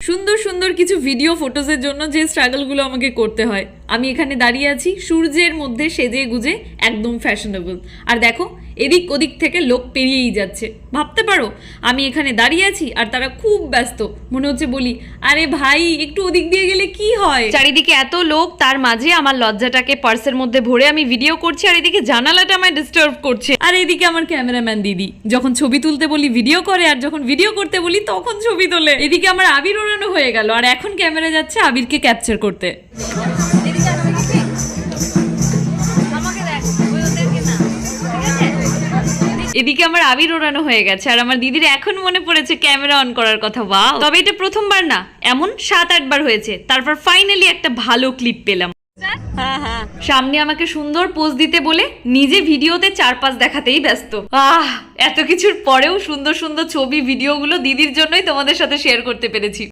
সুন্দর সুন্দর কিছু ভিডিও ফটোজের জন্য যে স্ট্রাগলগুলো আমাকে করতে হয়। আমি এখানে দাঁড়িয়ে আছি সূর্যের মধ্যে সেজে গুজে, একদম ফ্যাশনেবল। আর দেখো এদিক ওদিক থেকে লোক পেরিয়েই যাচ্ছে। ভাবতে পারো আমি এখানে দাঁড়িয়ে আছি আর তারা খুব ব্যস্ত, মনে হচ্ছে বলি আরে ভাই একটু ওদিক দিয়ে গেলে কি হয়। চারিদিকে এত লোক, তার মাঝে আমার লজ্জাটাকে পার্সের মধ্যে ভরে আমি ভিডিও করছি, আর এদিকে জানালাটা আমায় ডিস্টার্ব করছে। আর এদিকে আমার ক্যামেরাম্যান দিদি যখন ছবি তুলতে বলি ভিডিও করে, আর যখন ভিডিও করতে বলি তখন ছবি তোলে। এদিকে আমার আবির ওড়ানো হয়ে গেল, আর এখন ক্যামেরা যাচ্ছে আবিরকে ক্যাপচার করতে। এদিকে আমার আবির ওড়ানো হয়ে গেছে, আর আমার দিদির এখন মনে পড়েছে ক্যামেরা অন করার কথা। ওয়াও, তবে এটা প্রথমবার না, এমন 7-8 বার হয়েছে। তারপর ফাইনালি একটা ভালো ক্লিপ পেলাম। সামনে আমাকে সুন্দর পোজ দিতে বলে নিজে ভিডিওতে 4-5 দেখাতেই ব্যস্ত। এত কিছুর পরেও সুন্দর সুন্দর ছবি ভিডিওগুলো দিদির জন্যই তোমাদের সাথে শেয়ার করতে পেরেছি।